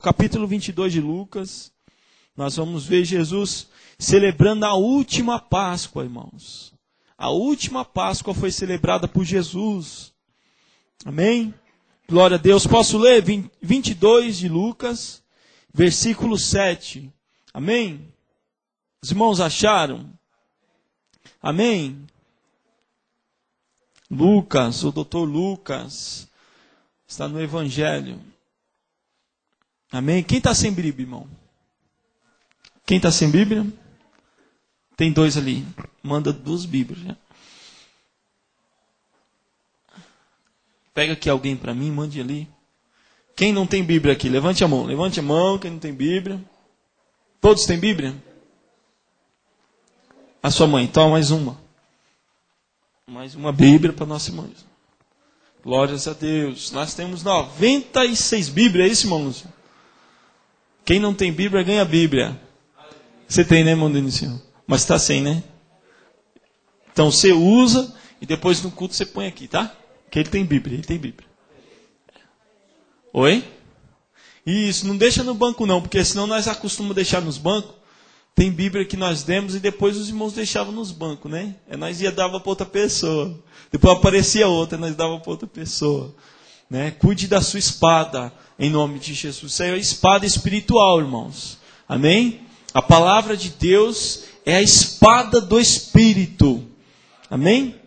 capítulo 22 de Lucas, nós vamos ver Jesus celebrando a última Páscoa, irmãos. A última Páscoa foi celebrada por Jesus. Amém? Glória a Deus. Posso ler 22 de Lucas, versículo 7. Amém? Os irmãos acharam? Amém? Lucas, o doutor Lucas, está no Evangelho. Amém? Quem está sem Bíblia, irmão? Quem está sem Bíblia? Tem dois ali. Manda 2 Bíblias. Né? Pega aqui alguém para mim, mande ali. Quem não tem Bíblia aqui? Levante a mão. Levante a mão, quem não tem Bíblia. Todos têm Bíblia? A sua mãe, toma mais uma. Mais uma Bíblia para nossa irmã. Glórias a Deus. Nós temos 96 Bíblias, é isso, irmãos? Quem não tem Bíblia, ganha Bíblia. Você tem, né, irmão Denilson? Mas está sem, né? Então você usa e depois no culto você põe aqui, tá? Que ele tem Bíblia, ele tem Bíblia. Oi? Isso, não deixa no banco não, porque senão nós acostumamos deixar nos bancos. Tem Bíblia que nós demos e depois os irmãos deixavam nos bancos, né? Nós ia dava para outra pessoa. Depois aparecia outra, nós dava para outra pessoa. Né? Cuide da sua espada, em nome de Jesus. Isso aí é a espada espiritual, irmãos. Amém? A palavra de Deus é a espada do Espírito. Amém?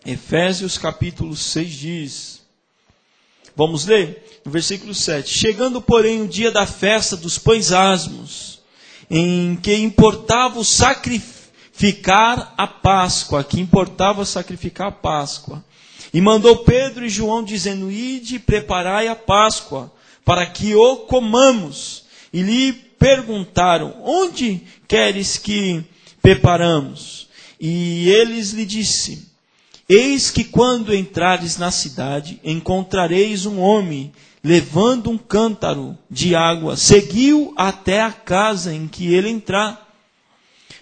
Efésios capítulo 6 diz. Vamos ler? No versículo 7. Chegando, porém, o dia da festa dos pães asmos, em que importava sacrificar a Páscoa. E mandou Pedro e João, dizendo, ide, preparai a Páscoa, para que o comamos. E lhe perguntaram, onde queres que preparamos? E eles lhe disse, eis que quando entrares na cidade, encontrareis um homem levando um cântaro de água. Seguiu até a casa em que ele entrar.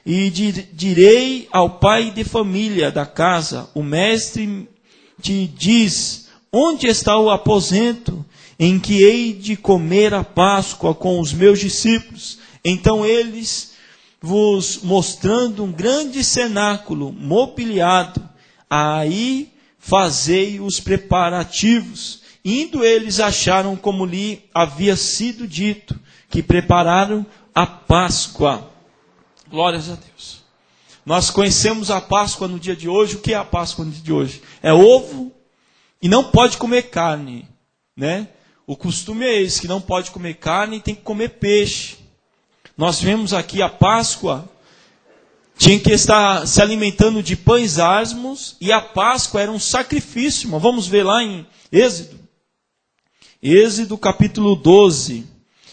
E direi ao pai de família da casa, o mestre te diz, onde está o aposento em que hei de comer a Páscoa com os meus discípulos? Então eles, vos mostrando um grande cenáculo mobiliado, aí fazei os preparativos. Indo eles acharam como lhe havia sido dito, que prepararam a Páscoa. Glórias a Deus. Nós conhecemos a Páscoa no dia de hoje. O que é a Páscoa no dia de hoje? É ovo e não pode comer carne, né? O costume é esse, que não pode comer carne e tem que comer peixe. Nós vemos aqui a Páscoa, tinha que estar se alimentando de pães asmos, e a Páscoa era um sacrifício. Irmão. Vamos ver lá em Êxodo. Êxodo capítulo 12.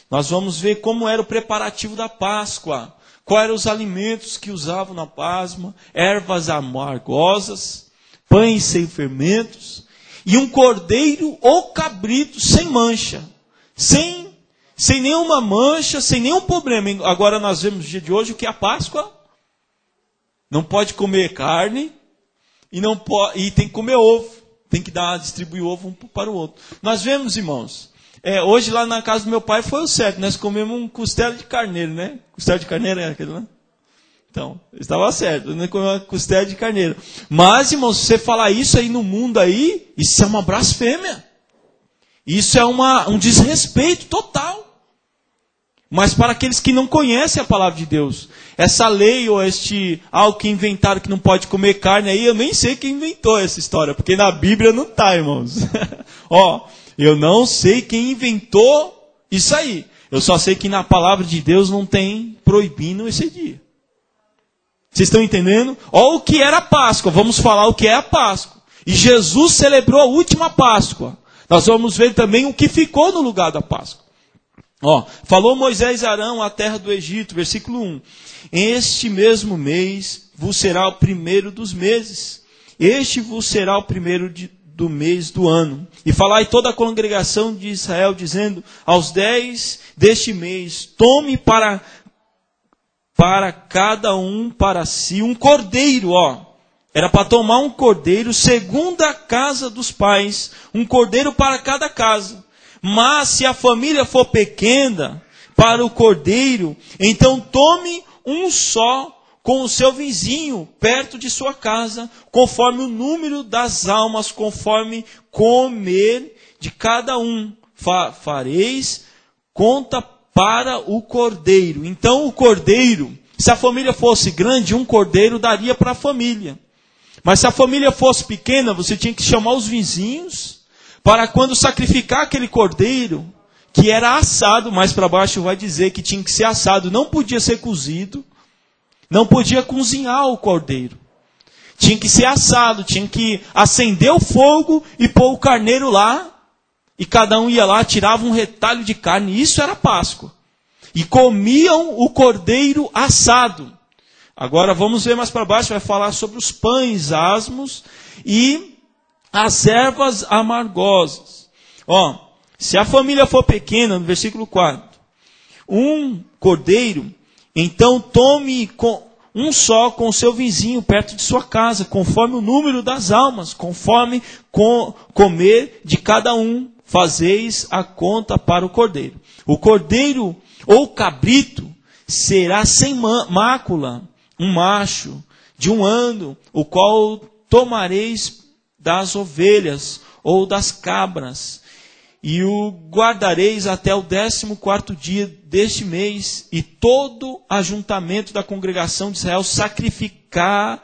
Nós vamos ver como era o preparativo da Páscoa. Quais eram os alimentos que usavam na Páscoa? Ervas amargosas, pães sem fermentos, e um cordeiro ou cabrito sem mancha. Sem nenhuma mancha, sem nenhum problema. Agora nós vemos no dia de hoje o que é a Páscoa. Não pode comer carne e tem que comer ovo. Tem que distribuir ovo um para o outro. Nós vemos, irmãos, hoje lá na casa do meu pai foi o certo. Nós comemos um costela de carneiro, né? Costela de carneiro é aquele, né? Então, estava certo. Nós comemos uma costela de carneiro. Mas, irmãos, se você falar isso aí no mundo aí, isso é uma blasfêmia. Isso é um desrespeito total. Mas para aqueles que não conhecem a palavra de Deus, essa lei ou algo que inventaram que não pode comer carne aí, eu nem sei quem inventou essa história, porque na Bíblia não está, irmãos. Eu não sei quem inventou isso aí. Eu só sei que na palavra de Deus não tem proibindo esse dia. Vocês estão entendendo? O que era a Páscoa. Vamos falar o que é a Páscoa. E Jesus celebrou a última Páscoa. Nós vamos ver também o que ficou no lugar da Páscoa. Falou Moisés a Arão, a terra do Egito, versículo 1. Este mesmo mês vos será o primeiro dos meses. Este vos será o primeiro do mês do ano. E falai toda a congregação de Israel, dizendo, aos 10 deste mês, tome para cada um para si um cordeiro, Era para tomar um cordeiro segundo a casa dos pais, um cordeiro para cada casa. Mas se a família for pequena para o cordeiro, então tome um só com o seu vizinho, perto de sua casa, conforme o número das almas, conforme comer de cada um. Fareis conta para o cordeiro. Então o cordeiro, se a família fosse grande, um cordeiro daria para a família. Mas se a família fosse pequena, você tinha que chamar os vizinhos, para quando sacrificar aquele cordeiro, que era assado, mais para baixo vai dizer que tinha que ser assado, não podia ser cozido, não podia cozinhar o cordeiro. Tinha que ser assado, tinha que acender o fogo e pôr o carneiro lá, e cada um ia lá, tirava um retalho de carne, isso era Páscoa. E comiam o cordeiro assado. Agora vamos ver mais para baixo, vai falar sobre os pães asmos e as ervas amargosas. Se a família for pequena, no versículo 4, um cordeiro, então tome um só com o seu vizinho perto de sua casa, conforme o número das almas, conforme comer de cada um, fazeis a conta para o cordeiro. O cordeiro ou cabrito será sem mácula, um macho de 1 ano, o qual tomareis das ovelhas ou das cabras, e o guardareis até o 14º dia deste mês, e todo ajuntamento da congregação de Israel sacrificará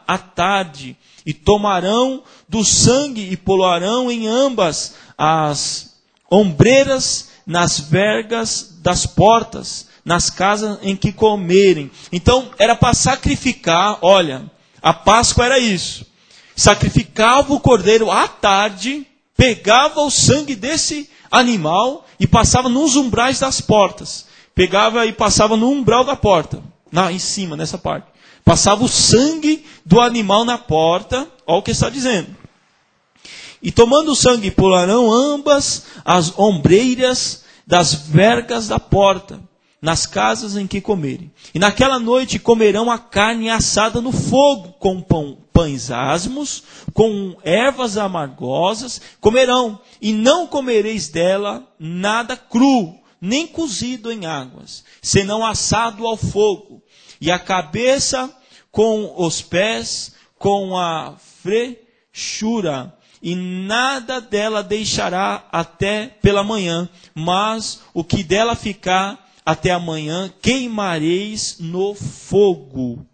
à tarde, e tomarão do sangue e poloarão em ambas as ombreiras, nas vergas das portas, nas casas em que comerem. Então, era para sacrificar, olha, a Páscoa era isso. Sacrificava o cordeiro à tarde, pegava o sangue desse animal e passava nos umbrais das portas. Pegava e passava no umbral da porta, em cima, nessa parte. Passava o sangue do animal na porta, olha o que está dizendo. E tomando o sangue, pularão ambas as ombreiras das vergas da porta, nas casas em que comerem. E naquela noite comerão a carne assada no fogo, com pães asmos, com ervas amargosas, comerão. E não comereis dela nada cru, nem cozido em águas, senão assado ao fogo. E a cabeça com os pés, com a frechura, e nada dela deixará até pela manhã, mas o que dela ficar até amanhã queimareis no fogo.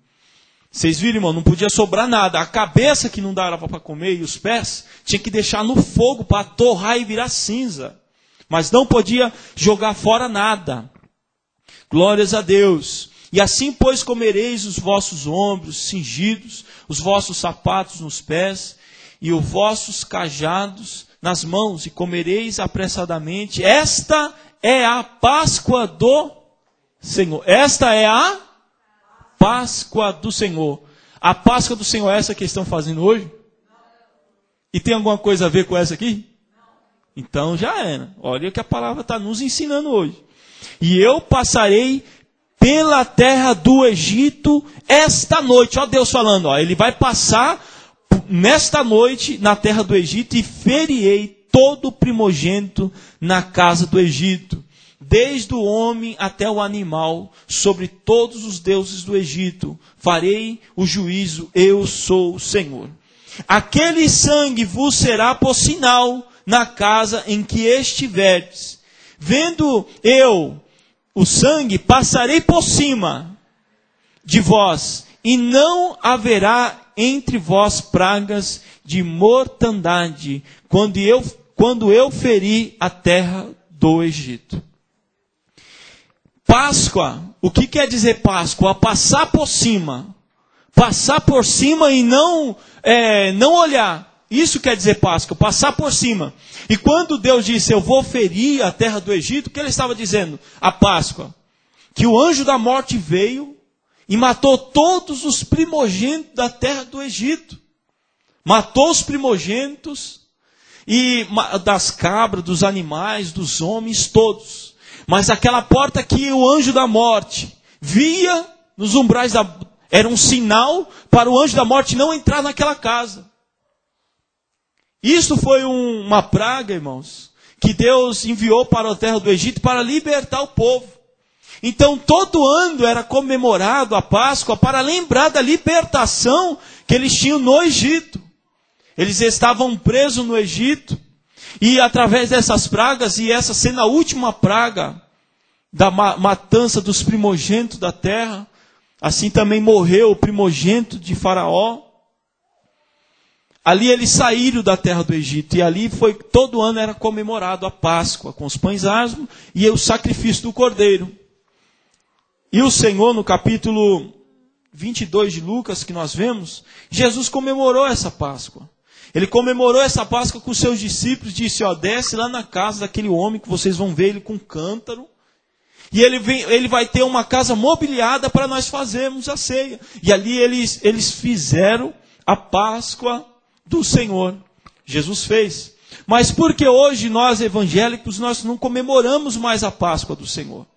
Vocês viram, irmão? Não podia sobrar nada. A cabeça que não dava para comer e os pés, tinha que deixar no fogo para torrar e virar cinza. Mas não podia jogar fora nada. Glórias a Deus. E assim, pois, comereis os vossos ombros cingidos, os vossos sapatos nos pés, e os vossos cajados nas mãos, e comereis apressadamente. Esta é a Páscoa do Senhor. Esta é a Páscoa do Senhor. A Páscoa do Senhor é essa que estão fazendo hoje? E tem alguma coisa a ver com essa aqui? Então já era. Olha o que a palavra está nos ensinando hoje. E eu passarei pela terra do Egito esta noite. Ó Deus falando, ele vai passar nesta noite na terra do Egito, e feriei todo o primogênito na casa do Egito, desde o homem até o animal, sobre todos os deuses do Egito. Farei o juízo, eu sou o Senhor. Aquele sangue vos será por sinal na casa em que estiverdes. Vendo eu o sangue, passarei por cima de vós, e não haverá entre vós pragas de mortandade, quando eu feri a terra do Egito. Páscoa, o que quer dizer Páscoa? Passar por cima. Passar por cima e não olhar. Isso quer dizer Páscoa, passar por cima. E quando Deus disse, eu vou ferir a terra do Egito, o que ele estava dizendo? A Páscoa. Que o anjo da morte veio e matou todos os primogênitos da terra do Egito. Matou os primogênitos e das cabras, dos animais, dos homens, todos. Mas aquela porta que o anjo da morte via nos umbrais era um sinal para o anjo da morte não entrar naquela casa. Isso foi uma praga, irmãos, que Deus enviou para a terra do Egito para libertar o povo. Então todo ano era comemorado a Páscoa para lembrar da libertação que eles tinham no Egito. Eles estavam presos no Egito e através dessas pragas, e essa sendo a última praga da matança dos primogênitos da terra, assim também morreu o primogênito de Faraó. Ali eles saíram da terra do Egito, e ali todo ano era comemorado a Páscoa, com os pães asmos e o sacrifício do cordeiro. E o Senhor, no capítulo 22 de Lucas, que nós vemos, Jesus comemorou essa Páscoa. Ele comemorou essa Páscoa com os seus discípulos, disse, desce lá na casa daquele homem, que vocês vão ver ele com cântaro, e ele vai ter uma casa mobiliada para nós fazermos a ceia. E ali eles fizeram a Páscoa do Senhor. Jesus fez. Mas por que hoje nós evangélicos, nós não comemoramos mais a Páscoa do Senhor?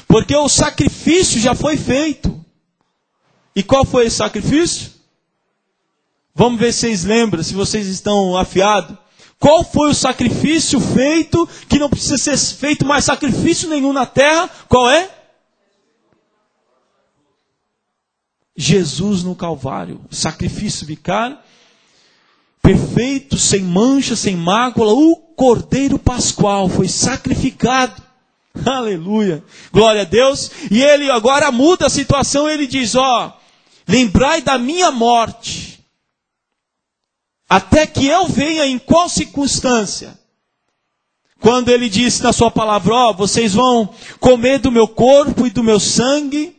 Porque o sacrifício já foi feito. E qual foi esse sacrifício? Vamos ver se vocês lembram, se vocês estão afiados. Qual foi o sacrifício feito, que não precisa ser feito mais sacrifício nenhum na terra? Qual é? Jesus no Calvário. Sacrifício vicário, perfeito, sem mancha, sem mácula. O Cordeiro Pascual foi sacrificado. Aleluia. Glória a Deus. E ele agora muda a situação. Ele diz, lembrai da minha morte, até que eu venha. Em qual circunstância? Quando ele disse na sua palavra, vocês vão comer do meu corpo e do meu sangue,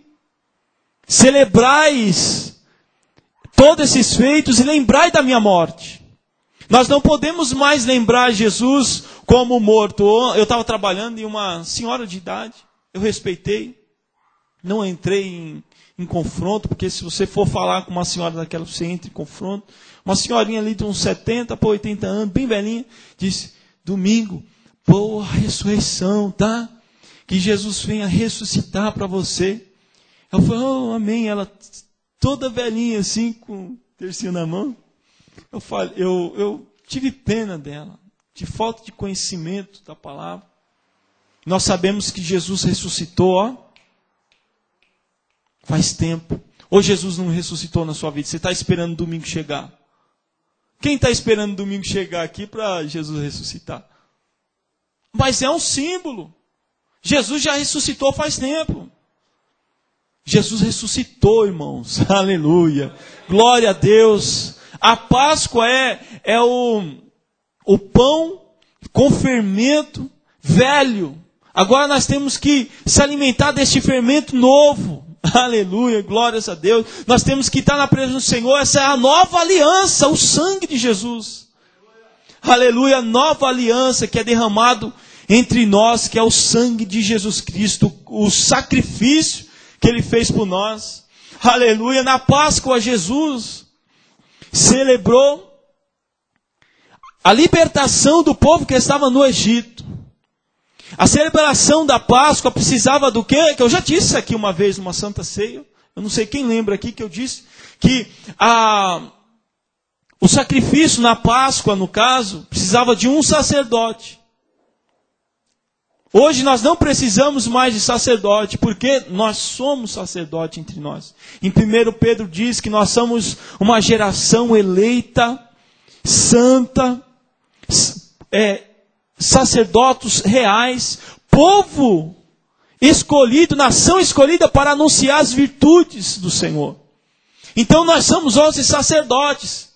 celebrais todos esses feitos e lembrai da minha morte. Nós não podemos mais lembrar Jesus como morto. Eu estava trabalhando e uma senhora de idade, eu respeitei, não entrei em confronto, porque se você for falar com uma senhora daquela, você entra em confronto. Uma senhorinha ali de uns 70 para 80 anos, bem velhinha, disse, domingo, boa ressurreição, tá? Que Jesus venha ressuscitar para você. Eu falei, amém. Ela toda velhinha assim, com o tercinho na mão. Eu falei, eu tive pena dela, de falta de conhecimento da palavra. Nós sabemos que Jesus ressuscitou, faz tempo. Ou Jesus não ressuscitou na sua vida? Você está esperando o domingo chegar? Quem está esperando o domingo chegar aqui para Jesus ressuscitar? Mas é um símbolo. Jesus já ressuscitou faz tempo. Jesus ressuscitou, irmãos. Aleluia. Glória a Deus. A Páscoa é o pão com fermento velho. Agora nós temos que se alimentar deste fermento novo. Aleluia, glórias a Deus. Nós temos que estar na presença do Senhor. Essa é a nova aliança, o sangue de Jesus. Aleluia, a nova aliança que é derramado entre nós, que é o sangue de Jesus Cristo, o sacrifício que Ele fez por nós. Aleluia, na Páscoa Jesus celebrou a libertação do povo que estava no Egito. A celebração da Páscoa precisava do quê? Que eu já disse aqui uma vez numa Santa Ceia. Eu não sei quem lembra aqui que eu disse que o sacrifício na Páscoa, no caso, precisava de um sacerdote. Hoje nós não precisamos mais de sacerdote, porque nós somos sacerdote entre nós. Em 1 Pedro diz que nós somos uma geração eleita, santa, sacerdotes reais, povo escolhido, nação escolhida para anunciar as virtudes do Senhor. Então nós somos hoje sacerdotes.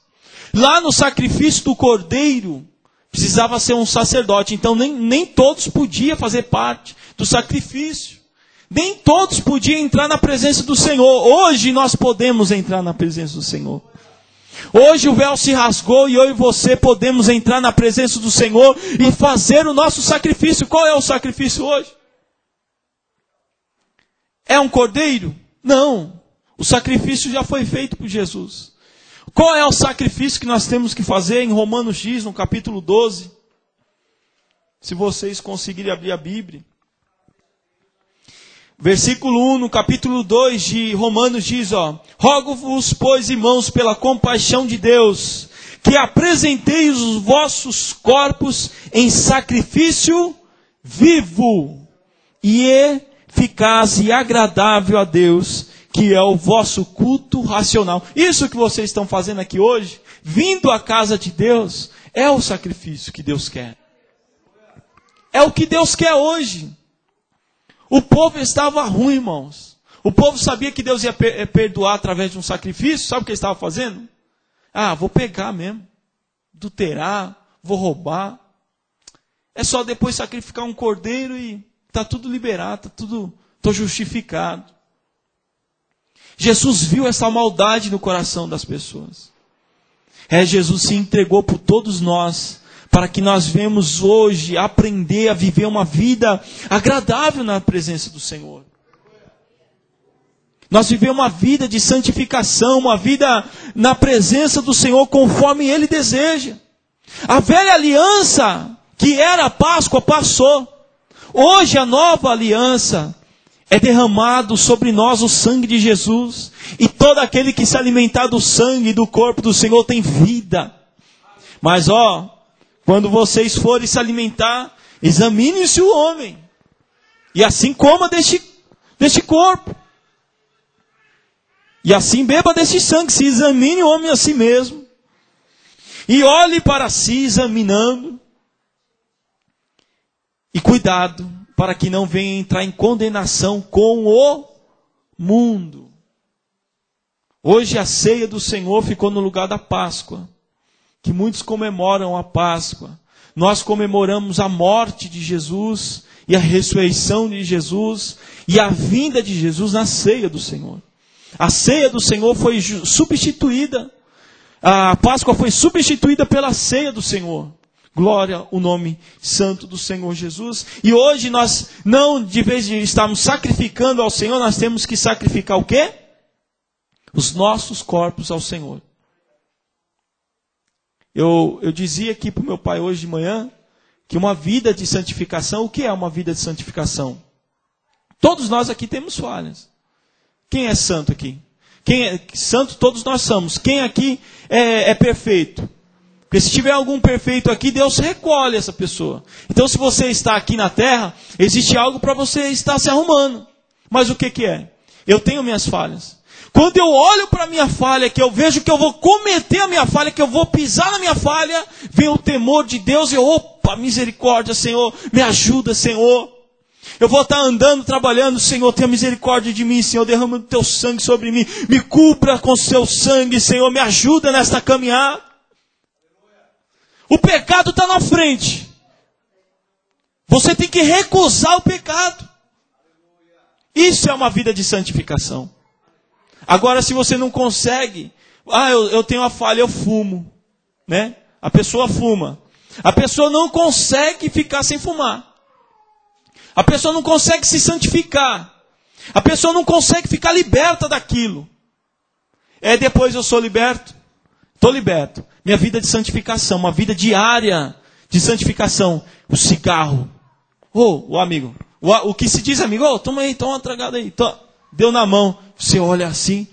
Lá no sacrifício do Cordeiro, precisava ser um sacerdote. Então nem todos podiam fazer parte do sacrifício. Nem todos podiam entrar na presença do Senhor. Hoje nós podemos entrar na presença do Senhor. Hoje o véu se rasgou e eu e você podemos entrar na presença do Senhor e fazer o nosso sacrifício. Qual é o sacrifício hoje? É um cordeiro? Não. O sacrifício já foi feito por Jesus. Qual é o sacrifício que nós temos que fazer? Em Romanos diz, no capítulo 12. Se vocês conseguirem abrir a Bíblia. Versículo 1, no capítulo 2 de Romanos diz, rogo-vos, pois, irmãos, pela compaixão de Deus, que apresenteis os vossos corpos em sacrifício vivo e eficaz e agradável a Deus, que é o vosso culto racional. Isso que vocês estão fazendo aqui hoje, vindo à casa de Deus, é o sacrifício que Deus quer. É o que Deus quer hoje. O povo estava ruim, irmãos. O povo sabia que Deus ia perdoar através de um sacrifício. Sabe o que ele estava fazendo? Vou pegar mesmo. Adulterar, vou roubar. É só depois sacrificar um cordeiro e está tudo liberado, estou justificado. Jesus viu essa maldade no coração das pessoas. Jesus se entregou por todos nós, para que nós venhamos hoje aprender a viver uma vida agradável na presença do Senhor. Nós vivemos uma vida de santificação, uma vida na presença do Senhor, conforme Ele deseja. A velha aliança, que era a Páscoa, passou. Hoje a nova aliança é derramado sobre nós o sangue de Jesus. E todo aquele que se alimentar do sangue e do corpo do Senhor tem vida. Mas quando vocês forem se alimentar, examine-se o homem. E assim coma deste corpo. E assim beba deste sangue. Se examine o homem a si mesmo. E olhe para si examinando. E cuidado, para que não venha entrar em condenação com o mundo. Hoje a ceia do Senhor ficou no lugar da Páscoa, que muitos comemoram a Páscoa. Nós comemoramos a morte de Jesus e a ressurreição de Jesus e a vinda de Jesus na ceia do Senhor. A ceia do Senhor foi substituída. A Páscoa foi substituída pela ceia do Senhor. Glória ao nome santo do Senhor Jesus. E hoje nós não, de vez de estarmos sacrificando ao Senhor, nós temos que sacrificar o quê? Os nossos corpos ao Senhor. Eu dizia aqui para o meu pai hoje de manhã, que uma vida de santificação, o que é uma vida de santificação? Todos nós aqui temos falhas. Quem é santo aqui? Quem é santo? Todos nós somos. Quem aqui é perfeito? Porque se tiver algum perfeito aqui, Deus recolhe essa pessoa. Então se você está aqui na terra, existe algo para você estar se arrumando. Mas o que é? Eu tenho minhas falhas. Quando eu olho para a minha falha, que eu vejo que eu vou cometer a minha falha, que eu vou pisar na minha falha, vem o temor de Deus e opa, misericórdia, Senhor, me ajuda, Senhor. Eu vou estar andando, trabalhando, Senhor, tenha misericórdia de mim, Senhor, derrama o teu sangue sobre mim, me cubra com o seu sangue, Senhor, me ajuda nesta caminhada. O pecado está na frente. Você tem que recusar o pecado. Isso é uma vida de santificação. Agora, se você não consegue, eu tenho uma falha, eu fumo, né? A pessoa fuma. A pessoa não consegue ficar sem fumar. A pessoa não consegue se santificar. A pessoa não consegue ficar liberta daquilo. Depois eu sou liberto. Estou liberto. Minha vida de santificação, uma vida diária de santificação. O cigarro. O amigo. O que se diz, amigo? Toma aí, toma uma tragada aí. Deu na mão. Você olha assim,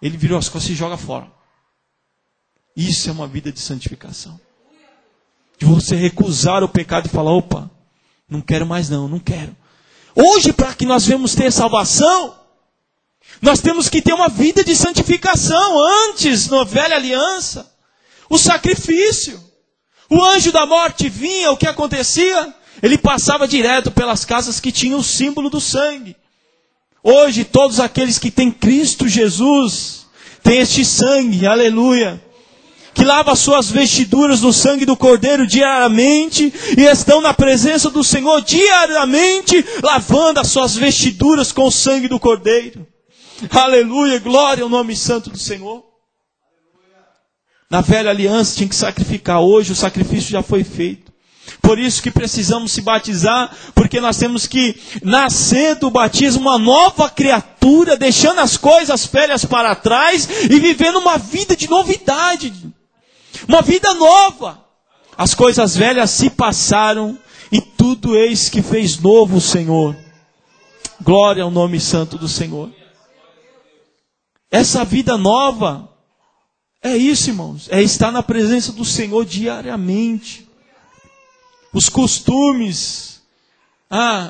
ele virou as costas e joga fora. Isso é uma vida de santificação. De você recusar o pecado e falar, opa, não quero mais não quero. Hoje, para que nós venhamos ter salvação, nós temos que ter uma vida de santificação. Antes, na velha aliança, o sacrifício. O anjo da morte vinha, o que acontecia? Ele passava direto pelas casas que tinham o símbolo do sangue. Hoje, todos aqueles que têm Cristo Jesus, têm este sangue, aleluia, que lava as suas vestiduras no sangue do Cordeiro diariamente, e estão na presença do Senhor diariamente, lavando as suas vestiduras com o sangue do Cordeiro. Aleluia, glória ao nome santo do Senhor. Na velha aliança tinha que sacrificar, hoje o sacrifício já foi feito. Por isso que precisamos se batizar, porque nós temos que nascer do batismo uma nova criatura, deixando as coisas velhas para trás e vivendo uma vida de novidade, uma vida nova. As coisas velhas se passaram e tudo eis que fez novo o Senhor. Glória ao nome santo do Senhor. Essa vida nova É isso, irmãos. É estar na presença do Senhor diariamente. Os costumes.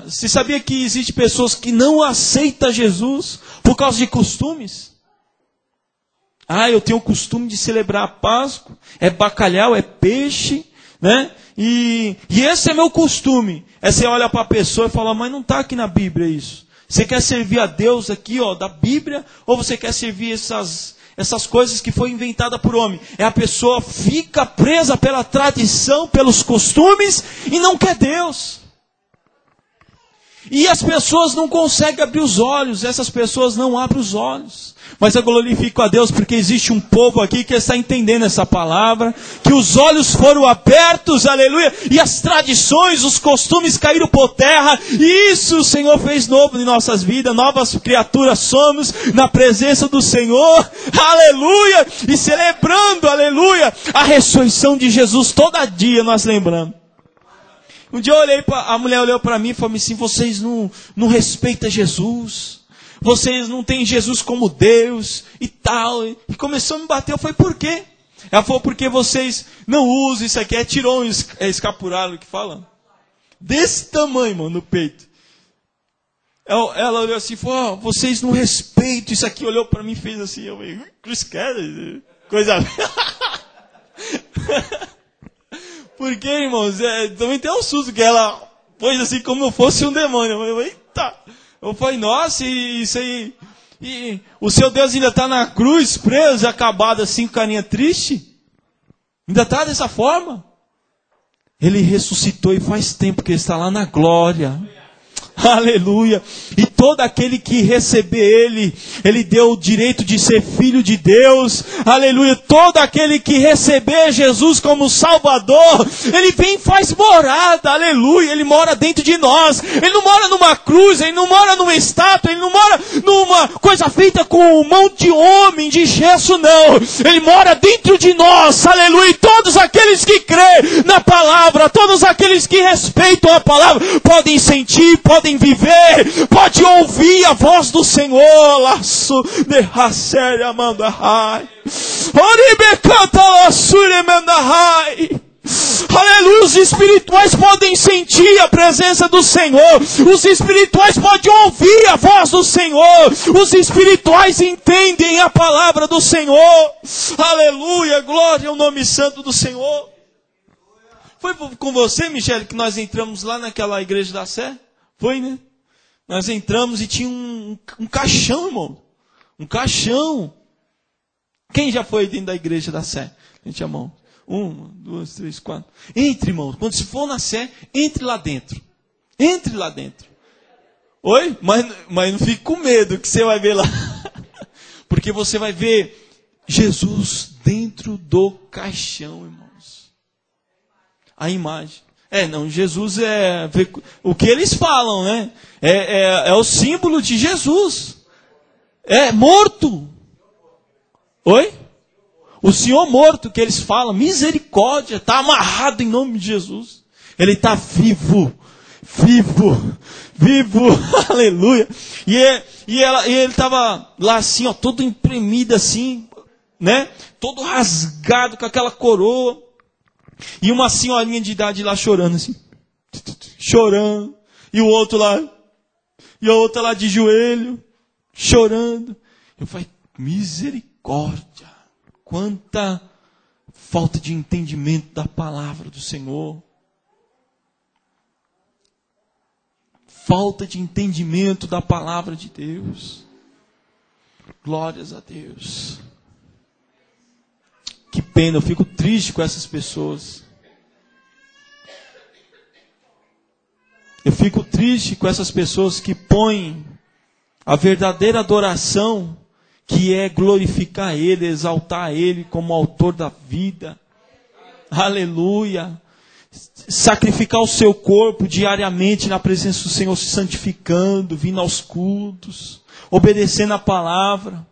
Você sabia que existem pessoas que não aceitam Jesus por causa de costumes? Eu tenho o costume de celebrar a Páscoa. É bacalhau, é peixe, né? E esse é meu costume. Você olha para a pessoa e fala, mas não está aqui na Bíblia isso. Você quer servir a Deus aqui, da Bíblia, ou você quer servir essas coisas que foi inventada por homem? A pessoa fica presa pela tradição, pelos costumes, e não quer Deus. E as pessoas não conseguem abrir os olhos, essas pessoas não abrem os olhos. Mas eu glorifico a Deus porque existe um povo aqui que está entendendo essa palavra, que os olhos foram abertos, aleluia, e as tradições, os costumes caíram por terra, e isso o Senhor fez novo em nossas vidas, novas criaturas somos na presença do Senhor, aleluia, e celebrando, aleluia, a ressurreição de Jesus, todo dia nós lembramos. Um dia a mulher olhou para mim e falou assim, vocês não respeitam Jesus, vocês não têm Jesus como Deus e tal. E começou a me bater. Eu falei, por quê? Ela falou, porque vocês não usam isso aqui. Tirou um escapurado que fala. Desse tamanho, mano, no peito. Ela olhou assim e falou, vocês não respeitam isso aqui. Olhou para mim e fez assim. Eu falei, Cruz quer, coisa... Por quê, irmãos? Também tem um susto que ela pôs assim como não fosse um demônio. Eu falei, eita... Eu falei, nossa, isso aí... E o seu Deus ainda está na cruz, preso, acabado assim, com carinha triste? Ainda está dessa forma? Ele ressuscitou e faz tempo que ele está lá na glória. Aleluia. E todo aquele que receber ele deu o direito de ser filho de Deus. Aleluia. Todo aquele que receber Jesus como Salvador, ele vem e faz morada. Aleluia. Ele mora dentro de nós. Ele não mora numa cruz, ele não mora numa estátua, ele não mora numa coisa feita com mão de homem, de gesso, não. Ele mora dentro de nós. Aleluia. E todos aqueles que crêem na palavra, todos aqueles que respeitam a palavra, podem sentir, podem viver, pode ouvir a voz do Senhor. Laço de racer amanda rai. Oribe canta laçure mendahai. Aleluia, os espirituais podem sentir a presença do Senhor. Os espirituais podem ouvir a voz do Senhor. Os espirituais entendem a palavra do Senhor. Aleluia, glória ao nome santo do Senhor. Foi com você, Michele, que nós entramos lá naquela igreja da Sé? Foi, né? Nós entramos e tinha um caixão, irmão. Um caixão. Quem já foi dentro da igreja da Sé? Gente, a mão. 1, 2, 3, 4. Entre, irmão. Quando se for na Sé, entre lá dentro. Entre lá dentro. Oi? Mas não fique com medo que você vai ver lá. Porque você vai ver Jesus dentro do caixão, irmãos. A imagem. Jesus é o que eles falam, né? É o símbolo de Jesus. É morto. Oi? O Senhor morto que eles falam, misericórdia, está amarrado em nome de Jesus. Ele está vivo, aleluia. E ele estava lá assim, todo imprimido assim, né? Todo rasgado com aquela coroa. E uma senhorinha de idade lá chorando assim. Chorando. E o outro lá. E a outra lá de joelho. Chorando. Eu falei, misericórdia. Quanta falta de entendimento da palavra do Senhor. Falta de entendimento da palavra de Deus. Glórias a Deus. Que pena, eu fico triste com essas pessoas. Eu fico triste com essas pessoas que põem a verdadeira adoração, que é glorificar Ele, exaltar Ele como autor da vida. Aleluia. Sacrificar o seu corpo diariamente na presença do Senhor, se santificando, vindo aos cultos, obedecendo a palavra.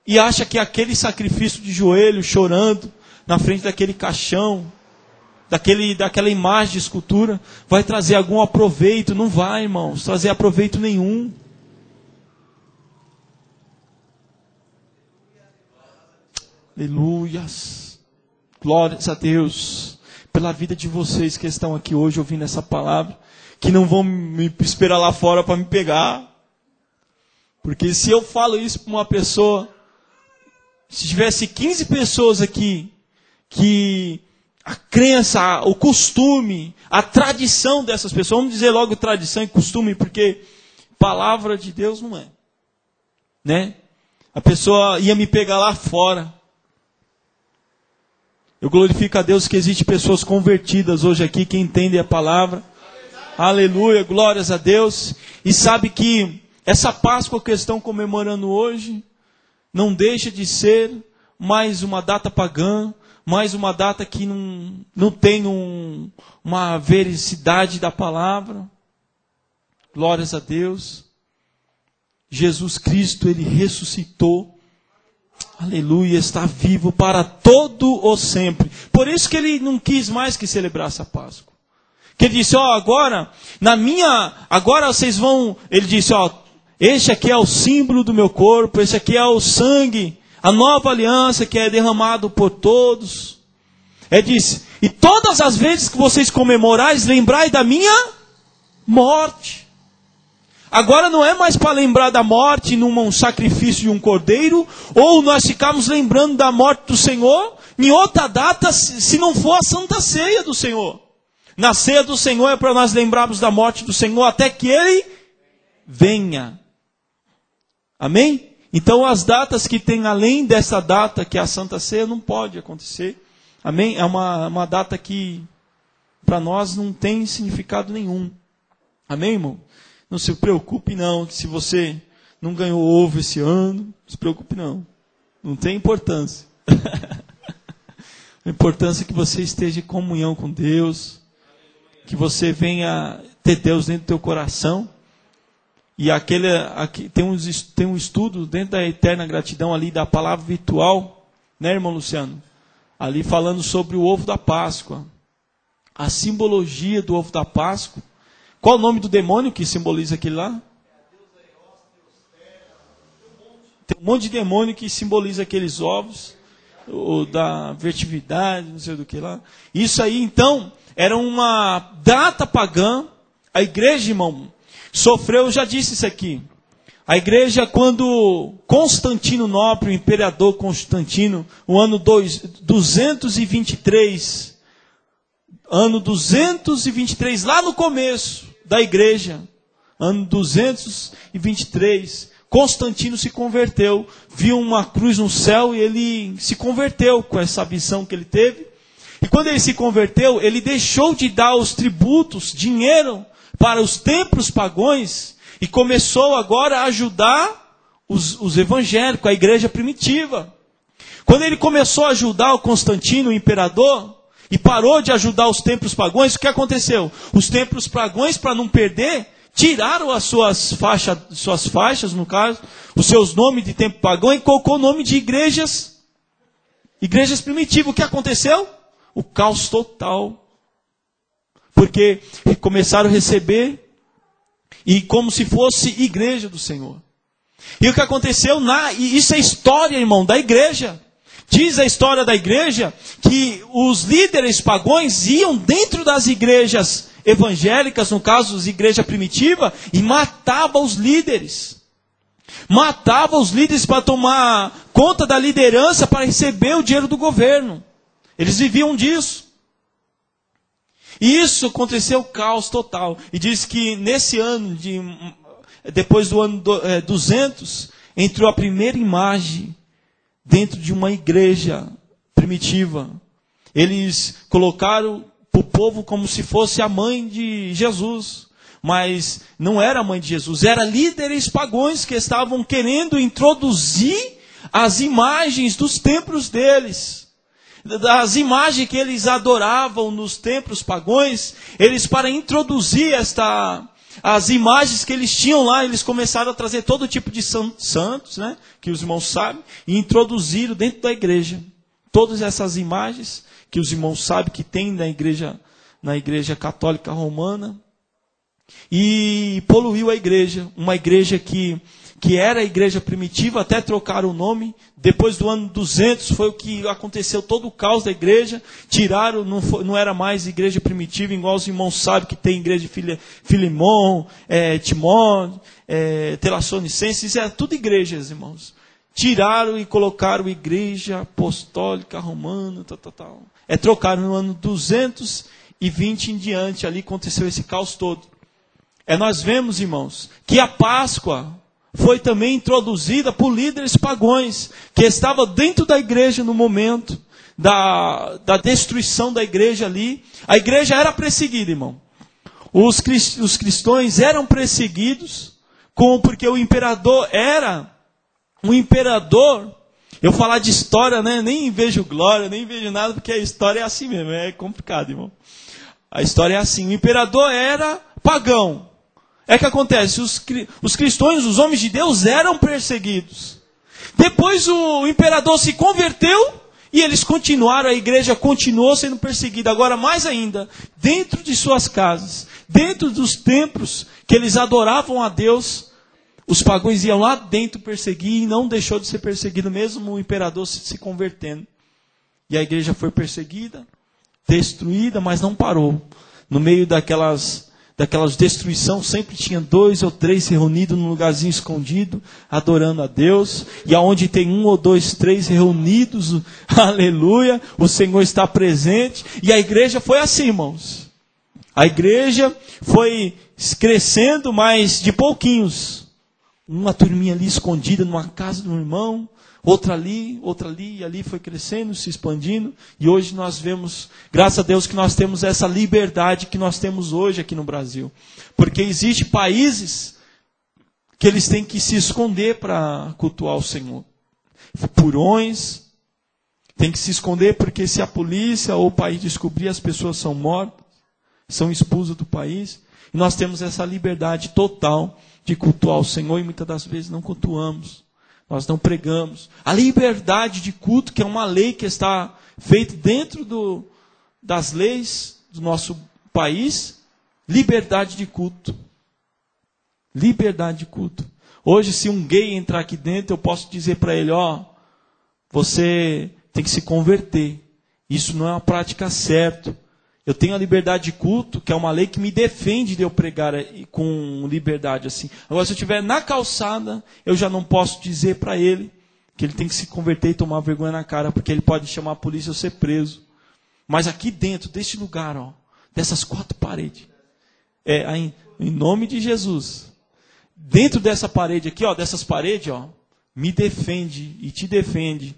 E acha que aquele sacrifício de joelho, chorando, na frente daquele caixão, daquela imagem de escultura, vai trazer algum aproveito. Não vai, irmãos, trazer aproveito nenhum. Aleluias. Glórias a Deus pela vida de vocês que estão aqui hoje ouvindo essa palavra, que não vão me esperar lá fora para me pegar. Porque se eu falo isso para uma pessoa, se tivesse 15 pessoas aqui, que a crença, o costume, a tradição dessas pessoas, vamos dizer logo tradição e costume, porque palavra de Deus não é, né? A pessoa ia me pegar lá fora. Eu glorifico a Deus que existem pessoas convertidas hoje aqui, que entendem a palavra. Aleluia, glórias a Deus. E sabe que essa Páscoa que estão comemorando hoje, não deixa de ser mais uma data pagã, mais uma data que não tem uma veracidade da palavra. Glórias a Deus. Jesus Cristo, Ele ressuscitou. Aleluia, está vivo para todo o sempre. Por isso que Ele não quis mais que celebrasse a Páscoa. Que Ele disse, agora vocês vão... Ele disse, este aqui é o símbolo do meu corpo, este aqui é o sangue, a nova aliança que é derramado por todos. Ele disse, e todas as vezes que vocês comemorais, lembrai da minha morte. Agora não é mais para lembrar da morte num sacrifício de um cordeiro, ou nós ficarmos lembrando da morte do Senhor em outra data, se não for a Santa Ceia do Senhor. Na ceia do Senhor é para nós lembrarmos da morte do Senhor até que Ele venha. Amém? Então as datas que tem além dessa data, que é a Santa Ceia, não pode acontecer. Amém? É uma data que para nós não tem significado nenhum. Amém, irmão? Não se preocupe não, se você não ganhou ovo esse ano, não se preocupe não. Não tem importância. A importância é que você esteja em comunhão com Deus, que você venha ter Deus dentro do teu coração. E aqui tem um estudo dentro da Eterna Gratidão ali da palavra virtual, né, irmão Luciano? Ali falando sobre o ovo da Páscoa. A simbologia do ovo da Páscoa. Qual o nome do demônio que simboliza aquele lá? Tem um monte de demônio que simboliza aqueles ovos, da vertividade, não sei do que lá. Isso aí, então, era uma data pagã. A igreja, irmão, sofreu, eu já disse isso aqui. A igreja, quando Constantino Nobre, o imperador Constantino, o ano 223, lá no começo da igreja, ano 223, Constantino se converteu, viu uma cruz no céu e ele se converteu com essa visão que ele teve. E quando ele se converteu, ele deixou de dar os tributos, dinheiro, para os templos pagãos e começou agora a ajudar os evangélicos, a igreja primitiva. Quando ele começou a ajudar o Constantino, o imperador, e parou de ajudar os templos pagãos, o que aconteceu? Os templos pagãos, para não perder, tiraram as suas faixas, no caso, os seus nomes de templo pagão e colocou o nome de igrejas primitivas. O que aconteceu? O caos total. Porque começaram a receber e como se fosse igreja do Senhor. E o que aconteceu? Isso é história, irmão, da igreja. Diz a história da igreja que os líderes pagãos iam dentro das igrejas evangélicas, no caso, as igrejas primitivas, e matavam os líderes. Matavam os líderes para tomar conta da liderança, para receber o dinheiro do governo. Eles viviam disso. E isso aconteceu caos total. E diz que nesse ano, depois do ano 200, entrou a primeira imagem dentro de uma igreja primitiva. Eles colocaram para o povo como se fosse a mãe de Jesus. Mas não era a mãe de Jesus, era líderes pagãos que estavam querendo introduzir as imagens dos templos deles. Das imagens que eles adoravam nos templos pagãos, eles, para introduzir as imagens que eles tinham lá, eles começaram a trazer todo tipo de santos, né, que os irmãos sabem, e introduziram dentro da igreja. Todas essas imagens que os irmãos sabem que tem na igreja católica romana, e poluiu a igreja. Uma igreja que que era a igreja primitiva, até trocaram o nome. Depois do ano 200 foi o que aconteceu, todo o caos da igreja. Tiraram, não era mais igreja primitiva, igual os irmãos sabem que tem igreja de Filemon, Timon, Telassonicenses, isso era tudo igrejas, irmãos. Tiraram e colocaram igreja apostólica romana, tal. Trocaram no ano 220 em diante, ali aconteceu esse caos todo. Nós vemos, irmãos, que a Páscoa foi também introduzida por líderes pagãos, que estavam dentro da igreja no momento da destruição da igreja ali. A igreja era perseguida, irmão. Os cristãos eram perseguidos, porque o imperador era um imperador. Eu falar de história, né? Nem vejo glória, nem vejo nada, porque a história é assim mesmo, é complicado, irmão. A história é assim, o imperador era pagão. Que acontece, os cristãos, os homens de Deus eram perseguidos. Depois o imperador se converteu e eles continuaram, a igreja continuou sendo perseguida. Agora mais ainda, dentro de suas casas, dentro dos templos que eles adoravam a Deus, os pagãos iam lá dentro perseguir e não deixou de ser perseguido, mesmo o imperador se convertendo. E a igreja foi perseguida, destruída, mas não parou. No meio daquelas destruições, sempre tinha 2 ou 3 reunidos num lugarzinho escondido, adorando a Deus. E aonde tem 1 ou 2, 3 reunidos, aleluia, o Senhor está presente. E a igreja foi assim, irmãos. A igreja foi crescendo, mas de pouquinhos. Uma turminha ali escondida numa casa de um irmão, outra ali, e ali foi crescendo, se expandindo. E hoje nós vemos, graças a Deus, que nós temos essa liberdade que nós temos hoje aqui no Brasil. Porque existem países que eles têm que se esconder para cultuar o Senhor. Purões, tem que se esconder porque se a polícia ou o país descobrir, as pessoas são mortas, são expulsas do país. E nós temos essa liberdade total de cultuar o Senhor e muitas das vezes não cultuamos. Nós não pregamos. A liberdade de culto, que é uma lei que está feita dentro das leis do nosso país, liberdade de culto. Liberdade de culto. Hoje, se um gay entrar aqui dentro, eu posso dizer para ele, você tem que se converter. Isso não é uma prática certa. Eu tenho a liberdade de culto, que é uma lei que me defende de eu pregar com liberdade assim. Agora, se eu estiver na calçada, eu já não posso dizer para ele que ele tem que se converter e tomar vergonha na cara, porque ele pode chamar a polícia e eu ser preso. Mas aqui dentro deste lugar, dessas 4 paredes, em nome de Jesus, dentro dessa parede aqui, dessas paredes, me defende e te defende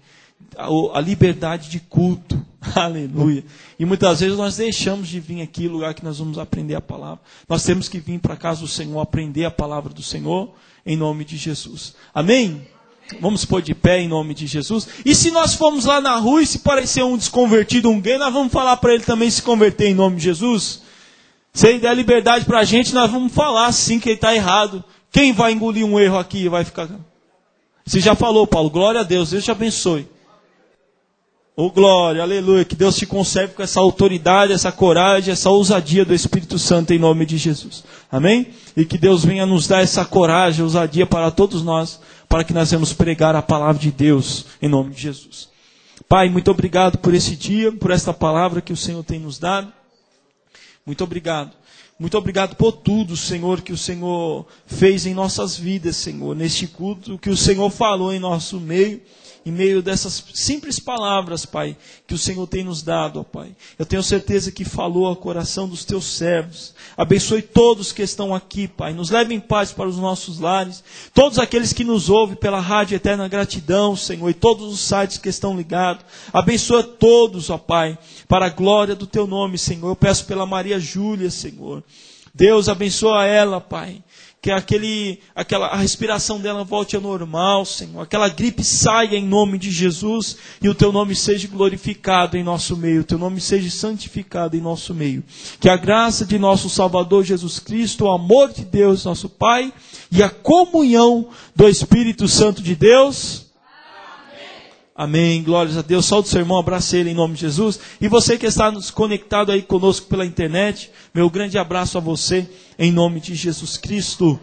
a liberdade de culto. Aleluia. E muitas vezes nós deixamos de vir aqui, lugar que nós vamos aprender a palavra. Nós temos que vir para a casa do Senhor, aprender a palavra do Senhor, em nome de Jesus. Amém? Vamos pôr de pé em nome de Jesus. E se nós formos lá na rua e se parecer um desconvertido, um gay, nós vamos falar para ele também se converter em nome de Jesus? Se ele der liberdade para a gente, nós vamos falar sim que ele está errado. Quem vai engolir um erro aqui e vai ficar... Você já falou, Paulo, glória a Deus, Deus te abençoe. Glória, aleluia, que Deus te conserve com essa autoridade, essa coragem, essa ousadia do Espírito Santo em nome de Jesus. Amém? E que Deus venha nos dar essa coragem, ousadia para todos nós, para que nós venhamos pregar a palavra de Deus em nome de Jesus. Pai, muito obrigado por esse dia, por esta palavra que o Senhor tem nos dado. Muito obrigado. Muito obrigado por tudo, Senhor, que o Senhor fez em nossas vidas, Senhor, neste culto, que o Senhor falou em nosso meio. Em meio dessas simples palavras, Pai, que o Senhor tem nos dado, ó Pai. Eu tenho certeza que falou ao coração dos teus servos. Abençoe todos que estão aqui, Pai. Nos leve em paz para os nossos lares. Todos aqueles que nos ouvem pela Rádio Eterna Gratidão, Senhor, e todos os sites que estão ligados. Abençoa todos, ó Pai, para a glória do teu nome, Senhor. Eu peço pela Maria Júlia, Senhor. Deus abençoa ela, Pai. Que a respiração dela volte ao normal, Senhor. Aquela gripe saia em nome de Jesus. E o teu nome seja glorificado em nosso meio. O teu nome seja santificado em nosso meio. Que a graça de nosso Salvador Jesus Cristo, o amor de Deus, nosso Pai, e a comunhão do Espírito Santo de Deus. Amém, glórias a Deus. Saúde seu irmão, abrace ele em nome de Jesus. E você que está nos conectado aí conosco pela internet, meu grande abraço a você em nome de Jesus Cristo.